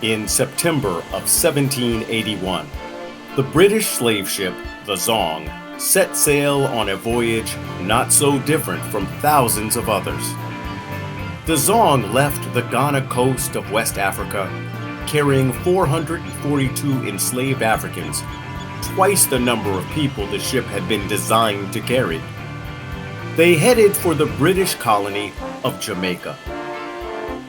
In September of 1781, the British slave ship, the Zong, set sail on a voyage not so different from thousands of others. The Zong left the Ghana coast of West Africa, carrying 442 enslaved Africans, twice the number of people the ship had been designed to carry. They headed for the British colony of Jamaica.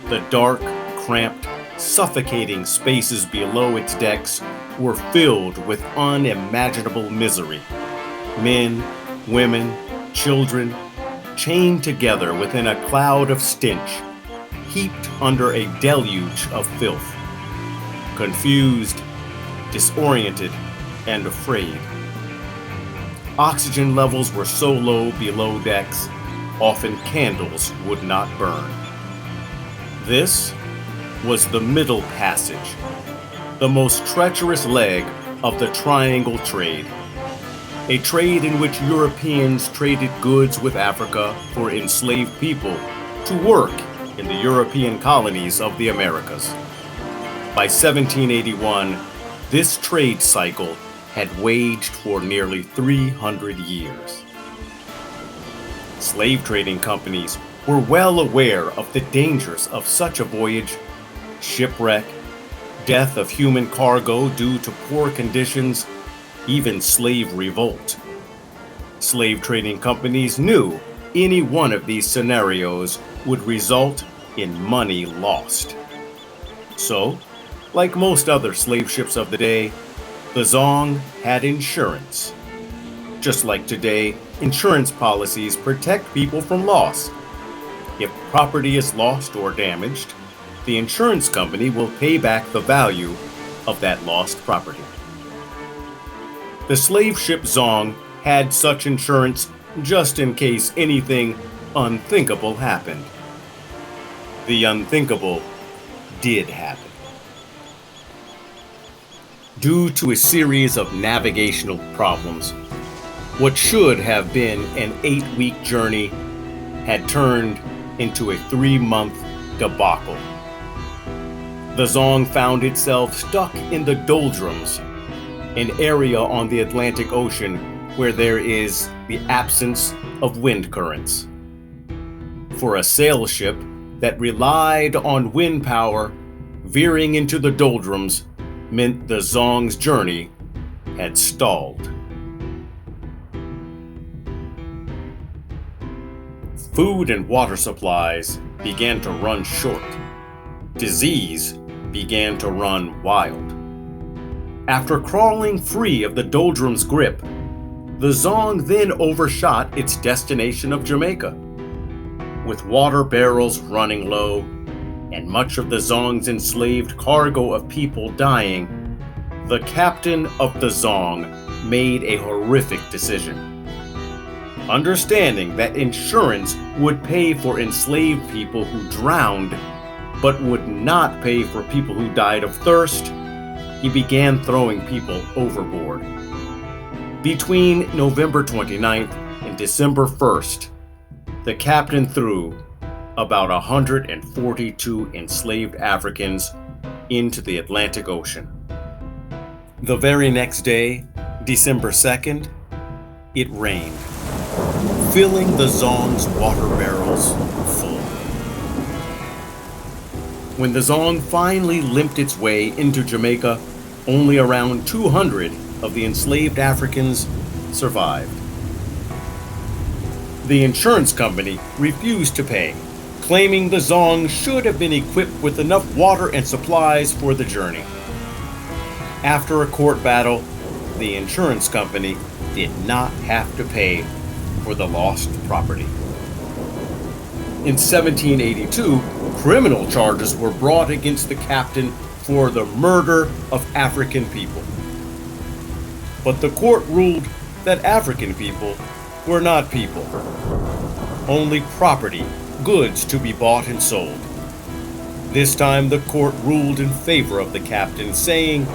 The dark, cramped, suffocating spaces below its decks were filled with unimaginable misery. Men, women, children, chained together within a cloud of stench, heaped under a deluge of filth. Confused, disoriented, and afraid. Oxygen levels were so low below decks, often candles would not burn. This was the Middle Passage, the most treacherous leg of the Triangle Trade, a trade in which Europeans traded goods with Africa for enslaved people to work in the European colonies of the Americas. By 1781, this trade cycle had waged for nearly 300 years. Slave trading companies were well aware of the dangers of such a voyage: shipwreck, death of human cargo due to poor conditions, even slave revolt. Slave trading companies knew any one of these scenarios would result in money lost. So, like most other slave ships of the day, the Zong had insurance. Just like today, insurance policies protect people from loss. If property is lost or damaged, the insurance company will pay back the value of that lost property. The slave ship Zong had such insurance just in case anything unthinkable happened. The unthinkable did happen. Due to a series of navigational problems, what should have been an 8-week journey had turned into a 3-month debacle. The Zong found itself stuck in the doldrums, an area on the Atlantic Ocean where there is the absence of wind currents. For a sail ship that relied on wind power, veering into the doldrums meant the Zong's journey had stalled. Food and water supplies began to run short. Disease began to run wild. After crawling free of the doldrums' grip, the Zong then overshot its destination of Jamaica. With water barrels running low, and much of the Zong's enslaved cargo of people dying, the captain of the Zong made a horrific decision. Understanding that insurance would pay for enslaved people who drowned, but would not pay for people who died of thirst, he began throwing people overboard. Between November 29th and December 1st, the captain threw about 142 enslaved Africans into the Atlantic Ocean. The very next day, December 2nd, it rained, filling the Zong's water barrels full. When the Zong finally limped its way into Jamaica, only around 200 of the enslaved Africans survived. The insurance company refused to pay, claiming the Zong should have been equipped with enough water and supplies for the journey. After a court battle, the insurance company did not have to pay for the lost property. In 1782, criminal charges were brought against the captain for the murder of African people. But the court ruled that African people were not people, only property, goods to be bought and sold. This time the court ruled in favor of the captain, saying,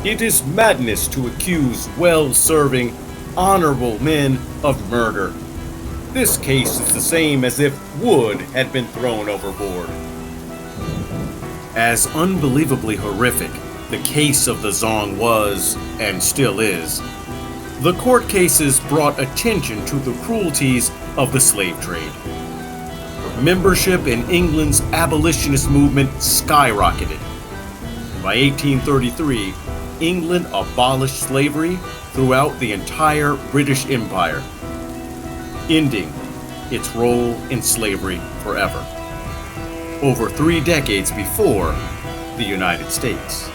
"It is madness to accuse well-serving, honorable men of murder. This case is the same as if wood had been thrown overboard." As unbelievably horrific the case of the Zong was, and still is, the court cases brought attention to the cruelties of the slave trade. Membership in England's abolitionist movement skyrocketed. By 1833, England abolished slavery throughout the entire British Empire, ending its role in slavery forever, over 3 decades before the United States.